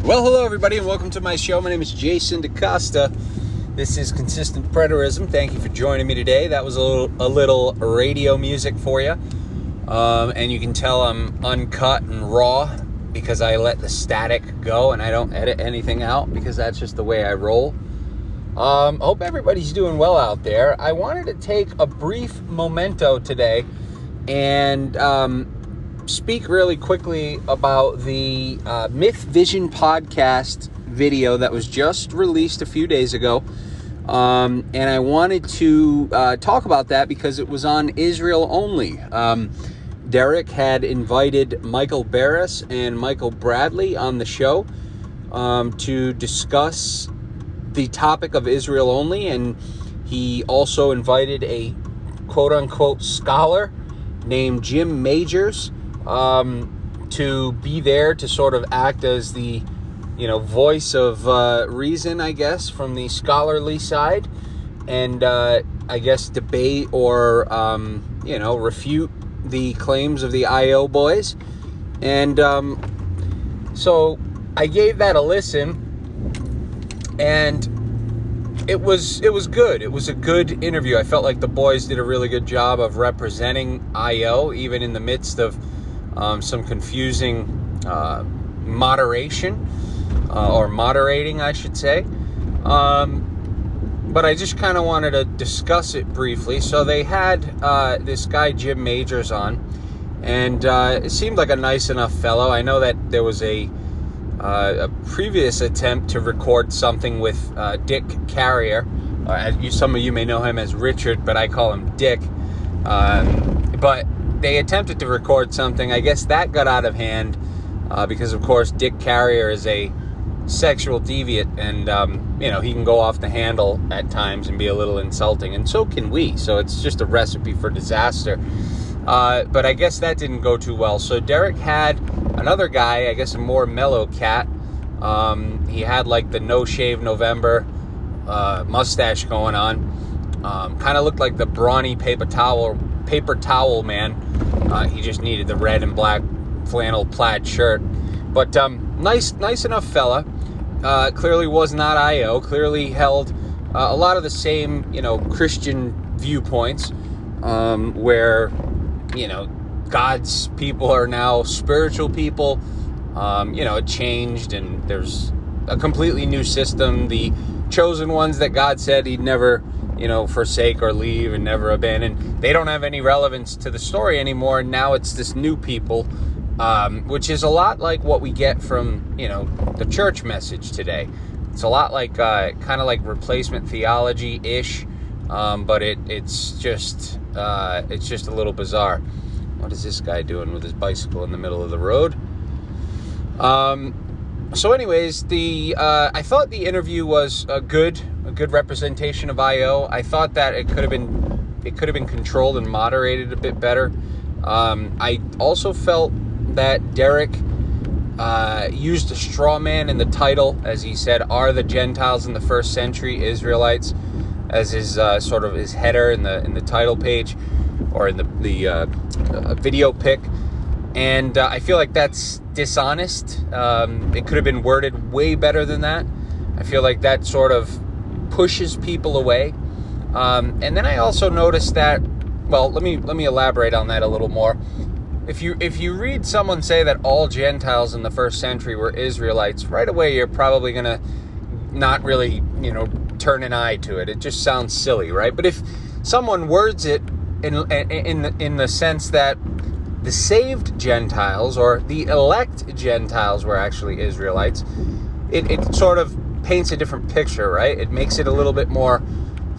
Well, hello everybody, and welcome to my show. My name is Jason DaCosta. This is Consistent Preterism. Thank you for joining me today. That was a little radio music for you. And you can tell I'm uncut and raw because I let the static go and I don't edit anything out because that's just the way I roll. Hope everybody's doing well out there. I wanted to take a brief memento today and speak really quickly about the Mythvision podcast video that was just released a few days ago. And I wanted to talk about that because it was on Israel only. Derek had invited Michael Barris and Michael Bradley on the show to discuss the topic of Israel only, and he also invited a quote-unquote scholar named Jim Majors to be there to sort of act as the, voice of reason, I guess, from the scholarly side, and I guess debate or, refute the claims of the IO boys. And so I gave that a listen, and it was good. It was a good interview. I felt like the boys did a really good job of representing IO, even in the midst of some confusing moderation, or moderating, I should say. But I just kind of wanted to discuss it briefly. So they had this guy, Jim Majors, on, and it seemed like a nice enough fellow. I know that there was a previous attempt to record something with Dick Carrier. Some of you may know him as Richard, but I call him Dick. But they attempted to record something. I guess that got out of hand because, of course, Dick Carrier is a sexual deviant, and he can go off the handle at times and be a little insulting, and so can we. So it's just a recipe for disaster. But I guess that didn't go too well. So Derek had another guy, I guess a more mellow cat. He had like the No Shave November mustache going on. Kind of looked like the brawny paper towel man. He just needed the red and black flannel plaid shirt. But nice enough fella. Clearly was not IO. Clearly held a lot of the same, Christian viewpoints, where, God's people are now spiritual people. It changed, and there's a completely new system. The chosen ones that God said he'd never, forsake or leave and never abandon, they don't have any relevance to the story anymore. And now it's this new people, which is a lot like what we get from, the church message today. It's a lot like, kind of like replacement theology-ish, but it's just a little bizarre. What is this guy doing with his bicycle in the middle of the road? So anyways, I thought the interview was a good representation of IO. I thought that it could have been controlled and moderated a bit better. I also felt that Derek used a straw man in the title, as he said, "Are the Gentiles in the first century Israelites?" as his sort of his header in the title page, or in the video pic. And I feel like that's dishonest. It could have been worded way better than that. I feel like that sort of pushes people away. And then I also noticed that, well, let me elaborate on that a little more. If you read someone say that all Gentiles in the first century were Israelites, right away you're probably going to not really, turn an eye to it. It just sounds silly, right? But if someone words it in the sense that the saved Gentiles or the elect Gentiles were actually Israelites, it sort of paints a different picture, right? It makes it a little bit more,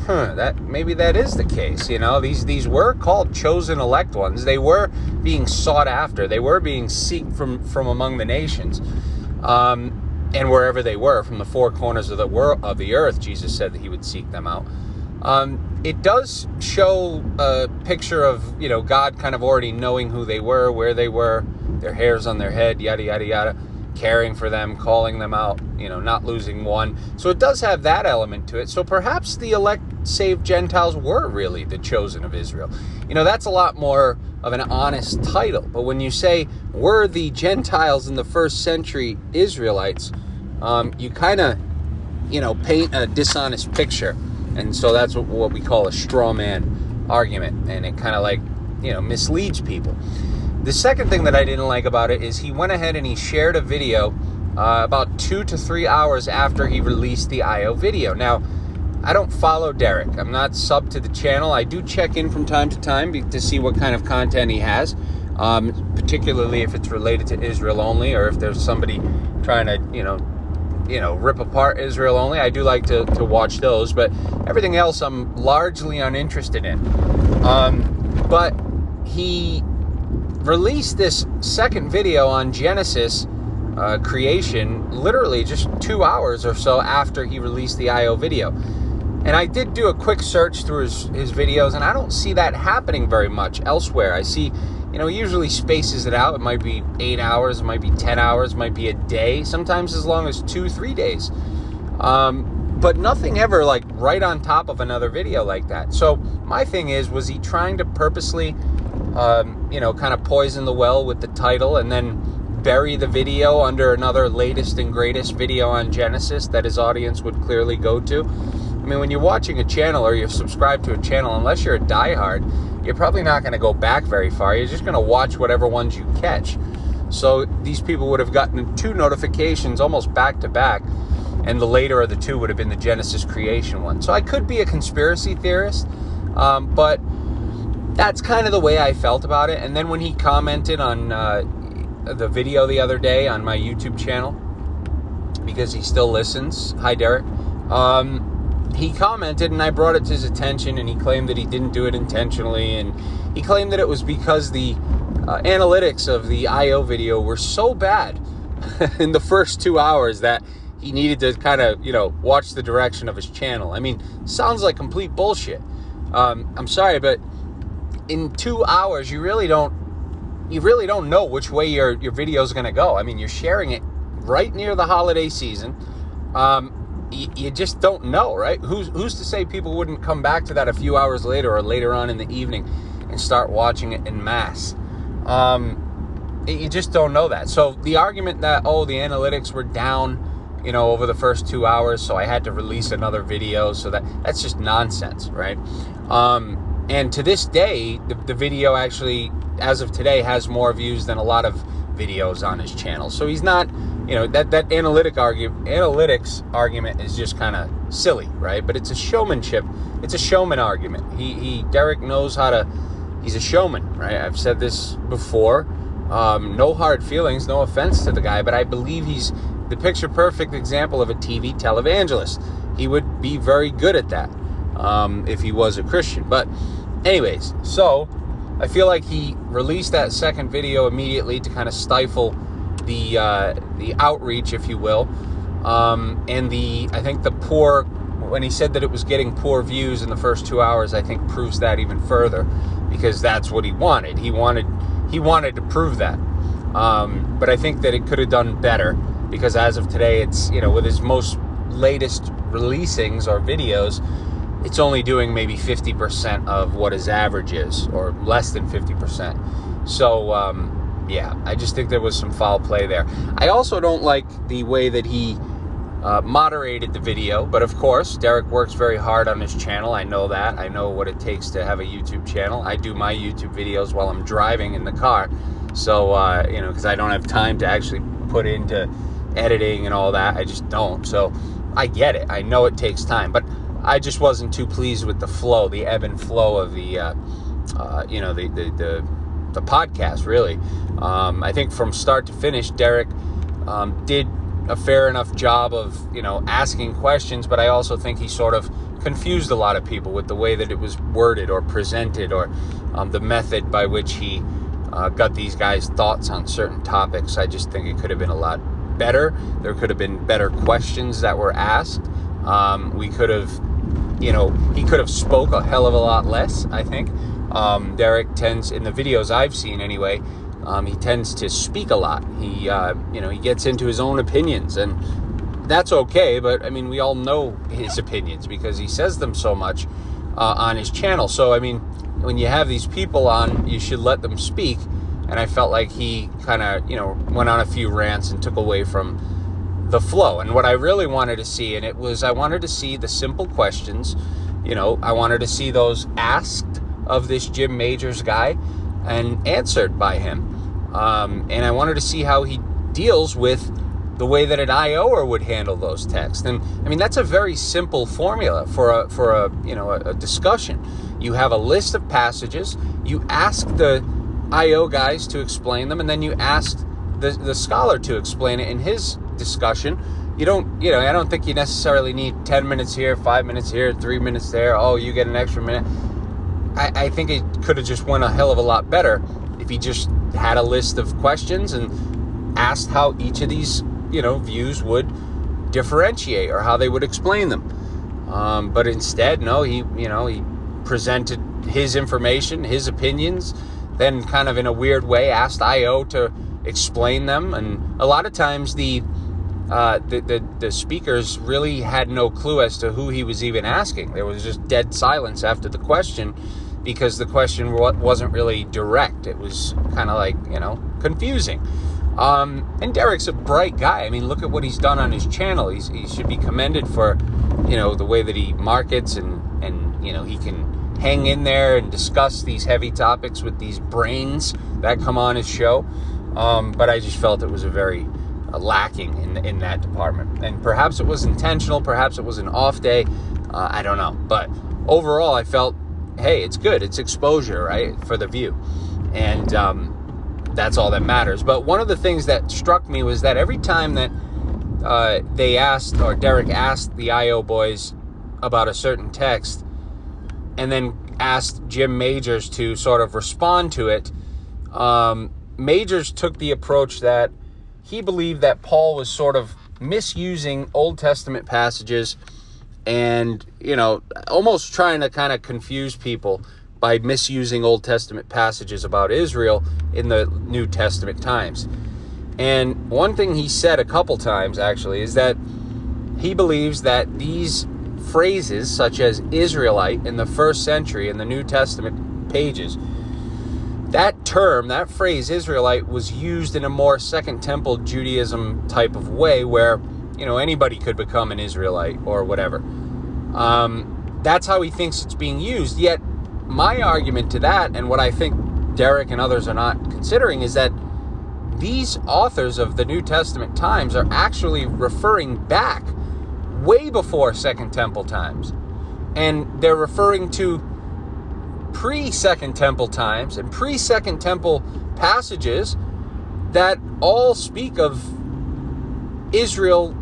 that maybe that is the case. These were called chosen elect ones. They were being sought after. They were being sought from among the nations, and wherever they were, from the four corners of the earth, Jesus said that he would seek them out. It does show a picture of, God kind of already knowing who they were, where they were, their hairs on their head, yada, yada, yada, caring for them, calling them out, not losing one. So it does have that element to it. So perhaps the elect saved Gentiles were really the chosen of Israel. That's a lot more of an honest title. But when you say, were the Gentiles in the first century Israelites, you kind of, paint a dishonest picture. And so that's what we call a straw man argument. And it kind of misleads people. The second thing that I didn't like about it is he went ahead and he shared a video about 2 to 3 hours after he released the IO video. Now, I don't follow Derek. I'm not subbed to the channel. I do check in from time to time to see what kind of content he has, particularly if it's related to Israel only, or if there's somebody trying to, rip apart Israel only. I do like to watch those, but everything else I'm largely uninterested in. But he released this second video on Genesis creation literally just 2 hours or so after he released the IO video. And I did do a quick search through his videos, and I don't see that happening very much elsewhere. I see, he usually spaces it out. It might be 8 hours, it might be 10 hours, it might be a day, sometimes as long as 2-3 days. But nothing ever right on top of another video like that. So my thing was he trying to purposely, kind of poison the well with the title and then bury the video under another latest and greatest video on Genesis that his audience would clearly go to? I mean, when you're watching a channel or you're subscribed to a channel, unless you're a diehard, you're probably not going to go back very far. You're just going to watch whatever ones you catch. So these people would have gotten 2 notifications almost back to back, and the later of the 2 would have been the Genesis creation one. So I could be a conspiracy theorist, but that's kind of the way I felt about it. And then when he commented on the video the other day on my YouTube channel, because he still listens, hi Derek, he commented and I brought it to his attention, and he claimed that he didn't do it intentionally, and he claimed that it was because the analytics of the IO video were so bad in the first 2 hours that he needed to kind of, watch the direction of his channel. I mean, sounds like complete bullshit. I'm sorry, but in 2 hours, you really don't know which way your video is going to go. I mean, you're sharing it right near the holiday season. You just don't know, right? Who's to say people wouldn't come back to that a few hours later or later on in the evening and start watching it en masse? You just don't know that. So the argument that, the analytics were down, over the first 2 hours, so I had to release another video, so that's just nonsense, right? And to this day, the video actually, as of today, has more views than a lot of videos on his channel. So he's not, that analytics argument is just kind of silly, right? But it's a showman argument. Derek knows he's a showman, right? I've said this before. No hard feelings, no offense to the guy, but I believe he's the picture-perfect example of a TV televangelist. He would be very good at that if he was a Christian. But anyways, so I feel like he released that second video immediately to kind of stifle the outreach, if you will. And I think when he said that it was getting poor views in the first 2 hours, I think proves that even further, because that's what he wanted. He wanted to prove that. But I think that it could have done better, because as of today, it's, with his most latest releasings or videos, it's only doing maybe 50% of what his average is, or less than 50%. So, I just think there was some foul play there. I also don't like the way that he moderated the video, but of course, Derek works very hard on his channel. I know that. I know what it takes to have a YouTube channel. I do my YouTube videos while I'm driving in the car, so, because I don't have time to actually put into editing and all that. I just don't. So I get it. I know it takes time, but I just wasn't too pleased with the flow, the ebb and flow of the podcast, really. I think from start to finish, Derek did a fair enough job of, asking questions, but I also think he sort of confused a lot of people with the way that it was worded or presented, or the method by which he got these guys' thoughts on certain topics. I just think it could have been a lot better. There could have been better questions that were asked. We could have, he could have spoke a hell of a lot less, I think. Derek tends, in the videos I've seen anyway, he tends to speak a lot. He gets into his own opinions, and that's okay. But I mean, we all know his opinions because he says them so much on his channel. So I mean, when you have these people on, you should let them speak. And I felt like he kind of, went on a few rants and took away from the flow. And what I really wanted to see in it was I wanted to see the simple questions. I wanted to see those asked of this Jim Majors guy and answered by him. And I wanted to see how he deals with the way that an IOer would handle those texts. And I mean, that's a very simple formula for a discussion. You have a list of passages, you ask the IO guys to explain them, and then you ask the scholar to explain it in his discussion. I don't think you necessarily need 10 minutes here, 5 minutes here, 3 minutes there. Oh, you get an extra minute. I think it could have just went a hell of a lot better if he just had a list of questions and asked how each of these, views would differentiate or how they would explain them. But instead, no, he presented his information, his opinions, then kind of in a weird way asked IO to explain them. And a lot of times the speakers really had no clue as to who he was even asking. There was just dead silence after the question because the question wasn't really direct. It was kind of like, confusing. And Derek's a bright guy. I mean, look at what he's done on his channel. He should be commended for, the way that he markets and he can hang in there and discuss these heavy topics with these brains that come on his show. But I just felt it was a very lacking in that department. And perhaps it was intentional. Perhaps it was an off day. I don't know. But overall, I felt, hey, it's good. It's exposure, right, for the view. And that's all that matters. But one of the things that struck me was that every time that they asked, or Derek asked the IO boys about a certain text, and then asked Jim Majors to sort of respond to it, Majors took the approach that he believed that Paul was sort of misusing Old Testament passages and, almost trying to kind of confuse people by misusing Old Testament passages about Israel in the New Testament times. And one thing he said a couple times, actually, is that he believes that these phrases, such as Israelite in the first century in the New Testament pages, that term, that phrase Israelite, was used in a more Second Temple Judaism type of way where, anybody could become an Israelite or whatever. That's how he thinks it's being used. Yet my argument to that, and what I think Derek and others are not considering, is that these authors of the New Testament times are actually referring back way before Second Temple times. And they're referring to pre-Second Temple times and pre-Second Temple passages that all speak of Israel,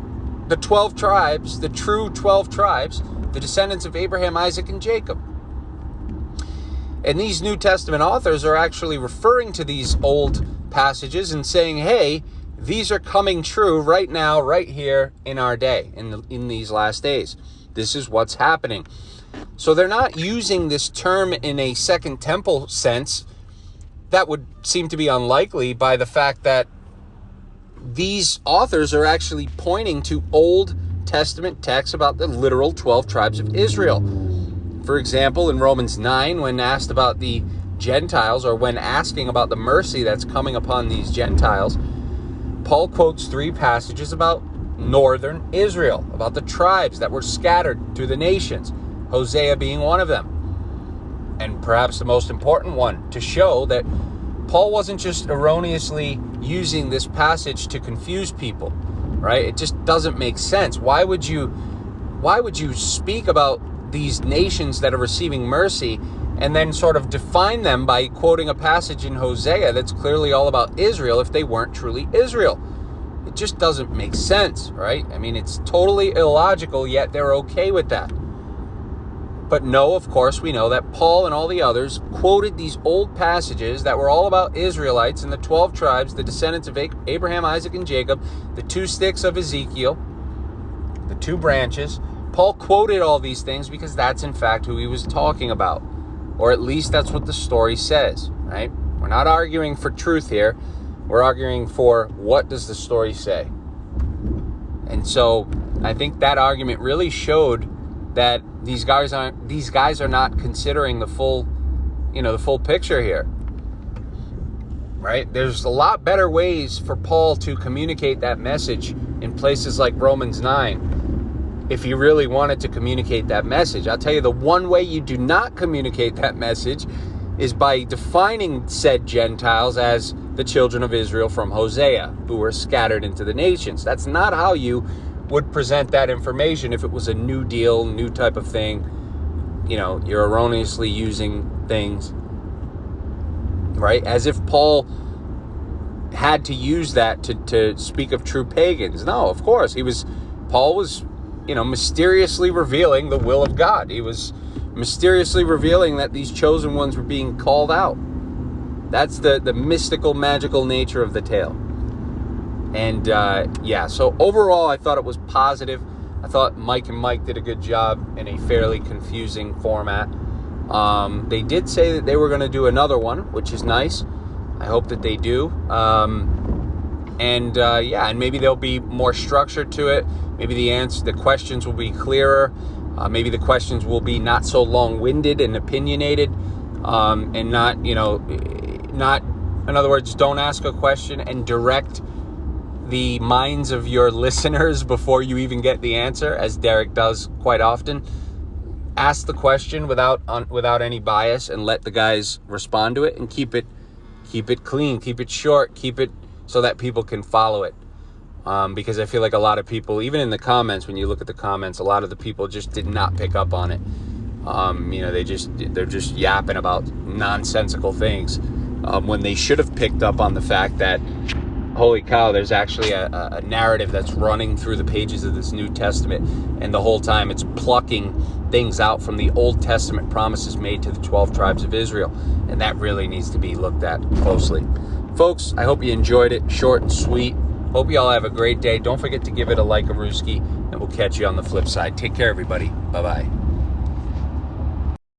the 12 tribes, the true 12 tribes, the descendants of Abraham, Isaac, and Jacob. And these New Testament authors are actually referring to these old passages and saying, hey, these are coming true right now, right here in our day, in these last days. This is what's happening. So they're not using this term in a Second Temple sense. That would seem to be unlikely by the fact that these authors are actually pointing to Old Testament texts about the literal 12 tribes of Israel. For example, in Romans 9, when asked about the Gentiles, or when asking about the mercy that's coming upon these Gentiles, Paul quotes 3 passages about northern Israel, about the tribes that were scattered through the nations, Hosea being one of them. And perhaps the most important one, to show that Paul wasn't just erroneously using this passage to confuse people, right? It just doesn't make sense. Why would you speak about these nations that are receiving mercy and then sort of define them by quoting a passage in Hosea that's clearly all about Israel if they weren't truly Israel? It just doesn't make sense, right? I mean, it's totally illogical, yet they're okay with that. But no, of course, we know that Paul and all the others quoted these old passages that were all about Israelites and the 12 tribes, the descendants of Abraham, Isaac, and Jacob, the 2 sticks of Ezekiel, the 2 branches. Paul quoted all these things because that's in fact who he was talking about. Or at least that's what the story says, right? We're not arguing for truth here. We're arguing for what does the story say. And so I think that argument really showed that these guys are not considering the full picture here. Right? There's a lot better ways for Paul to communicate that message in places like Romans 9, if you really wanted to communicate that message. I'll tell you, the one way you do not communicate that message is by defining said Gentiles as the children of Israel from Hosea, who were scattered into the nations. That's not how you would present that information if it was a new deal, new type of thing. You know, you're erroneously using things, right? As if Paul had to use that to speak of true pagans. No, of course. Paul was, mysteriously revealing the will of God. He was mysteriously revealing that these chosen ones were being called out. That's the mystical, magical nature of the tale. And so overall, I thought it was positive. I thought Mike and Mike did a good job in a fairly confusing format. They did say that they were going to do another one, which is nice. I hope that they do. And maybe there'll be more structure to it. Maybe the questions will be clearer. Maybe the questions will be not so long-winded and opinionated, and not, in other words, don't ask a question and direct the minds of your listeners before you even get the answer, as Derek does quite often. Ask the question without any bias and let the guys respond to it, and keep it clean, keep it short, keep it so that people can follow it. Because I feel like a lot of people, even in the comments, when you look at the comments, a lot of the people just did not pick up on it. They're just yapping about nonsensical things, when they should have picked up on the fact that, holy cow, there's actually a narrative that's running through the pages of this New Testament, and the whole time it's plucking things out from the Old Testament promises made to the 12 tribes of Israel, and that really needs to be looked at closely. Folks, I hope you enjoyed it. Short and sweet. Hope you all have a great day. Don't forget to give it a like, a Ruski, and we'll catch you on the flip side. Take care, everybody. Bye-bye.